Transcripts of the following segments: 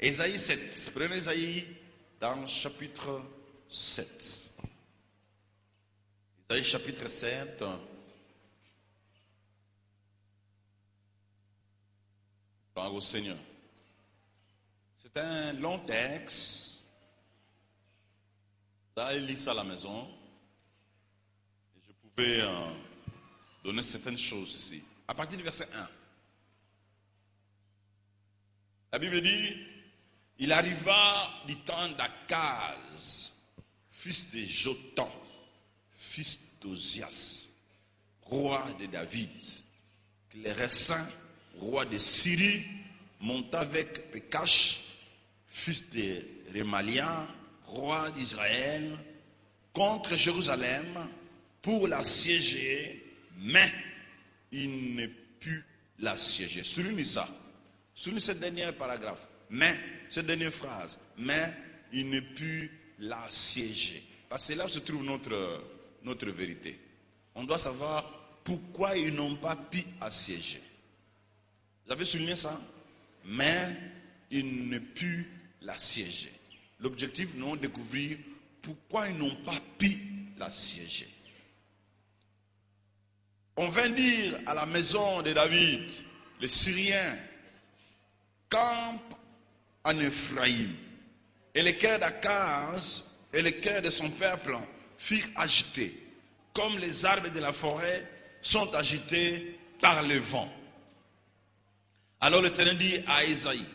Ésaïe 7. Prenez Ésaïe dans chapitre 7. Ésaïe chapitre 7. Gloire au Seigneur. C'est un long texte. Vous allez lire ça à la maison. Et je pouvais donner certaines choses ici. À partir du verset 1. La Bible dit, il arriva du temps d'Akaz, fils de Jotham, fils d'Ozias, roi de David, que le Ressin, roi de Syrie, monta avec Pekash, fils de Remalia, roi d'Israël, contre Jérusalem pour l'assiéger, mais il ne put l'assiéger. Souligne ça. Souligne ce dernier paragraphe. Mais, cette dernière phrase. Mais il ne put l'assiéger. Parce que là où se trouve notre vérité. On doit savoir pourquoi ils n'ont pas pu assiéger. Vous avez souligné ça? Mais il ne put l'assiéger. L'objectif, nous, de découvrir pourquoi ils n'ont pas pu l'assiéger. On vint dire à la maison de David, les Syriens campent en Ephraïm. Et le cœur d'Akaz et le cœur de son peuple furent agités, comme les arbres de la forêt sont agités par le vent. Alors l'Éternel dit à Ésaïe,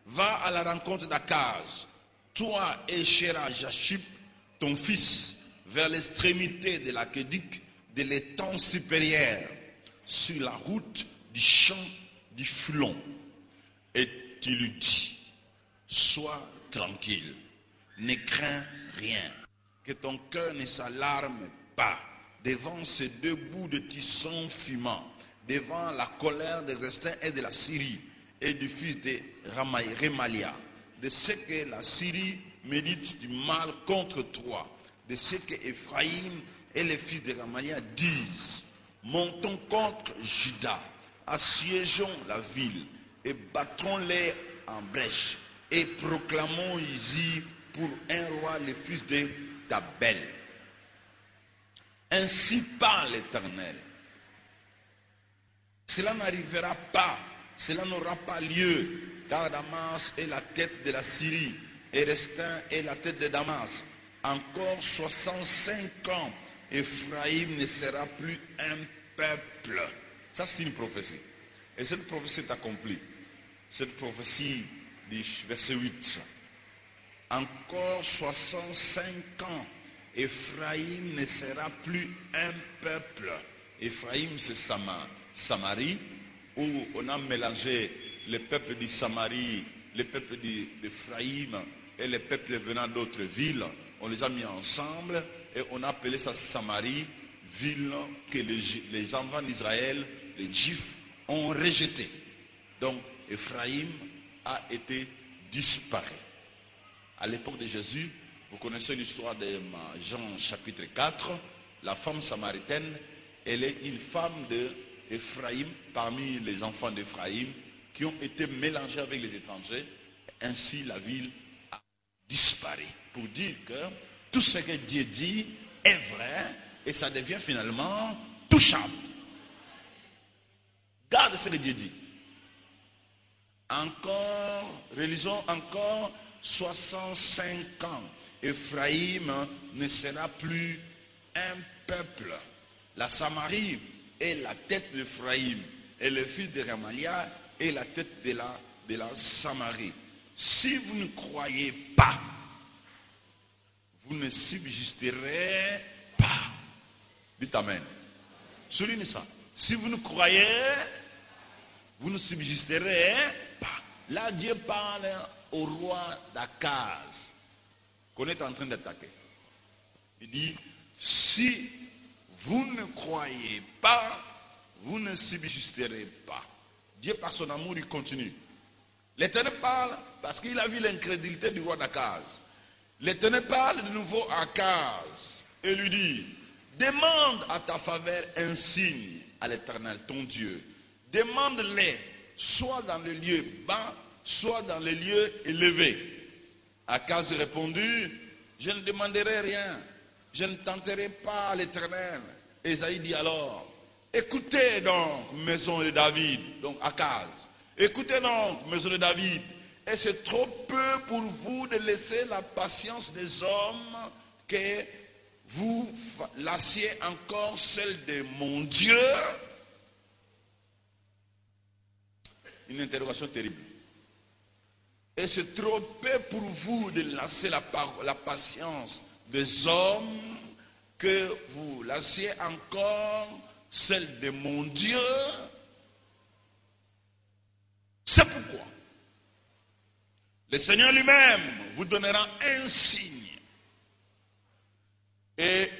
va à la rencontre d'Akaz, toi et Shera-Jashub, ton fils, vers l'extrémité de l'aqueduc de l'étang supérieur, sur la route du champ du Flon. Et tu lui dis, sois tranquille, ne crains rien, que ton cœur ne s'alarme pas devant ces deux bouts de tisson fumant, devant la colère des Restins et de la Syrie et du fils de Remalia, de ce que la Syrie médite du mal contre toi, de ce que Ephraïm et les fils de Remalia disent, montons contre Juda, assiégeons la ville et battrons-les en brèche et proclamons ici pour un roi le fils de Tabel. Ainsi parle l'Éternel. Cela n'arrivera pas, cela n'aura pas lieu, car Damas est la tête de la Syrie et Restin est la tête de Damas. Encore 65 ans, Ephraïm ne sera plus un peuple. Ça, c'est une prophétie. Et cette prophétie est accomplie. Cette prophétie du verset 8. Encore 65 ans, Ephraïm ne sera plus un peuple. Ephraïm, c'est Samarie, où on a mélangé les peuples de Samarie, les peuples d'Ephraïm et les peuples venant d'autres villes. On les a mis ensemble et on a appelé ça Samarie, ville que les enfants d'Israël, les Juifs, ont rejetée. Donc, Ephraïm a été disparu. À l'époque de Jésus, vous connaissez l'histoire de Jean chapitre 4, la femme samaritaine, elle est une femme d'Ephraïm, parmi les enfants d'Ephraïm, qui ont été mélangés avec les étrangers. Ainsi, la ville a disparu. Pour dire que tout ce que Dieu dit est vrai et ça devient finalement touchable. Garde ce que Dieu dit. Encore, relisons encore 65 ans. Ephraïm ne sera plus un peuple. La Samarie est la tête d'Ephraïm et le fils de Remalia est la tête de la Samarie. Si vous ne croyez pas, vous ne subsisterez pas. Dites Amen. Soulignez ça. Si vous ne croyez, vous ne subsisterez pas. Là, Dieu parle au roi d'Akaz, qu'on est en train d'attaquer. Il dit, si vous ne croyez pas, vous ne subsisterez pas. Dieu, par son amour, il continue. L'Éternel parle parce qu'il a vu l'incrédulité du roi d'Akaz. L'Éternel parle de nouveau à Akaz et lui dit, demande à ta faveur un signe à l'Éternel, ton Dieu. Demande-les, soit dans le lieu bas, sois dans les lieux élevés. Akaz répondit, je ne demanderai rien, je ne tenterai pas l'Éternel. Ésaïe dit alors, écoutez donc, maison de David, donc Akaz, écoutez donc, maison de David, et c'est trop peu pour vous de laisser la patience des hommes que vous lassiez encore celle de mon Dieu. Une interrogation terrible. Et c'est trop peu pour vous de lasser la patience des hommes que vous lassiez encore celle de mon Dieu. C'est pourquoi le Seigneur lui-même vous donnera un signe. Et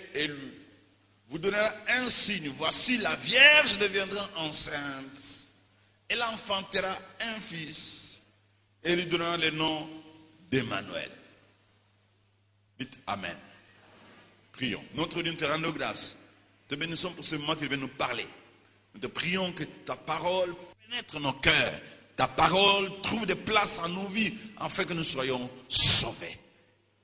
vous donnera un signe. Voici, la Vierge deviendra enceinte. Elle enfantera un fils. Et lui donnera le nom d'Emmanuel. Dites Amen. Prions. Notre Dieu, nous te rendons grâce. Te bénissons pour ce moment qu'il vient nous parler. Nous te prions que ta parole pénètre nos cœurs. Ta parole trouve des places en nos vies afin que nous soyons sauvés.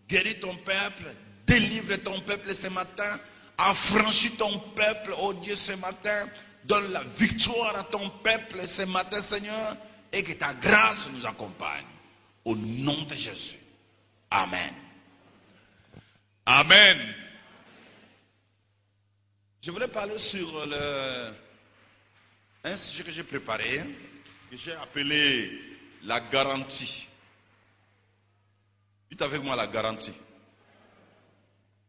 Guéris ton peuple, délivre ton peuple ce matin, affranchis ton peuple, oh Dieu, ce matin. Donne la victoire à ton peuple ce matin, Seigneur, et que ta grâce nous accompagne. Au nom de Jésus. Amen. Amen. Je voulais parler sur un sujet que j'ai préparé, que j'ai appelé la garantie. Dites avec moi la garantie.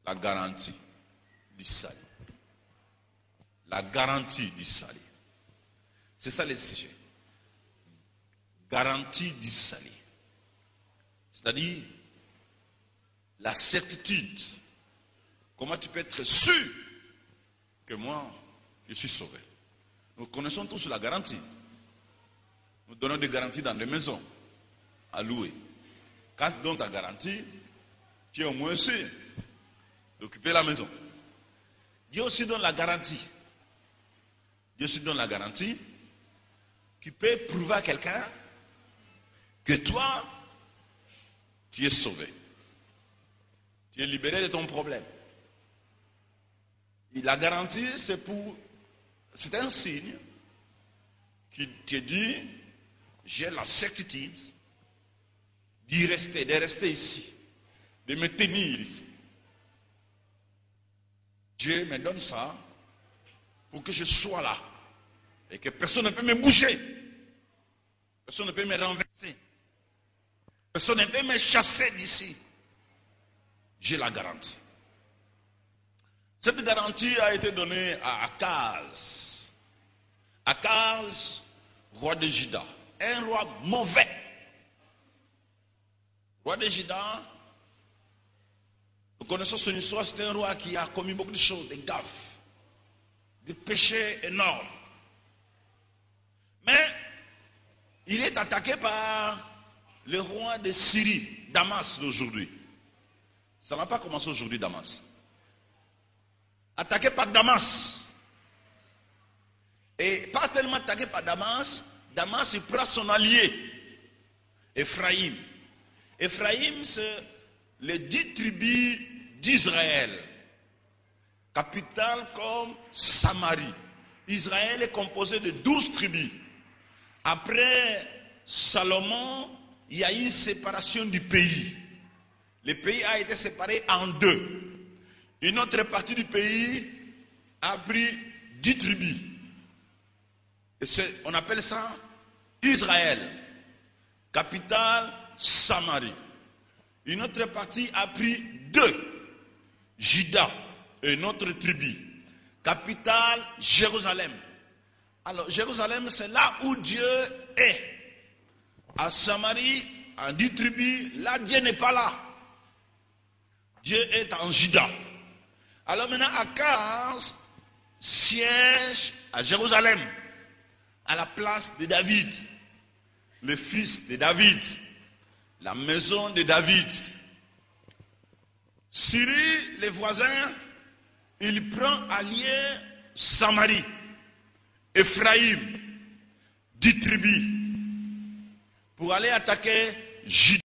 La garantie du salut. La garantie du salut. C'est ça le sujet. Garantie du salut. C'est-à-dire la certitude. Comment tu peux être sûr que moi, je suis sauvé. Nous connaissons tous la garantie. Nous donnons des garanties dans les maisons à louer. Quand tu donnes ta garantie, tu es au moins sûr d'occuper la maison. Dieu aussi donne la garantie. Dieu aussi donne la garantie qui peut prouver à quelqu'un que toi, tu es sauvé. Tu es libéré de ton problème. Et la garantie, c'est un signe qui te dit, j'ai la certitude de rester ici, de me tenir ici. Dieu me donne ça pour que je sois là et que personne ne peut me bouger, personne ne peut me renverser, personne ne peut me chasser d'ici. J'ai la garantie. Cette garantie a été donnée à Akaz. Akaz, roi de Juda. Un roi mauvais. Roi de Juda, nous connaissons son histoire, c'est un roi qui a commis beaucoup de choses, des gaffes, des péchés énormes. Mais il est attaqué par le roi de Syrie, Damas d'aujourd'hui. Ça n'a pas commencé aujourd'hui, Damas. Attaqué par Damas. Et pas tellement attaqué par Damas, Damas il prend son allié, Ephraïm. Ephraïm, c'est les 10 tribus d'Israël. Capitale comme Samarie. Israël est composé de 12 tribus. Après Salomon, il y a eu une séparation du pays. Le pays a été séparé en deux. Une autre partie du pays a pris 10 tribus. Et on appelle ça Israël. Capitale Samarie. Une autre partie a pris 2. Juda, une autre tribu. Capitale Jérusalem. Alors Jérusalem, c'est là où Dieu est. À Samarie, en 10 tribus, là Dieu n'est pas là. Dieu est en Juda. Alors maintenant, Akaz siège à Jérusalem, à la place de David, le fils de David, la maison de David. Syrie, les voisins, il prend allié Samarie, Ephraïm, 10 tribus. pour aller attaquer Juda.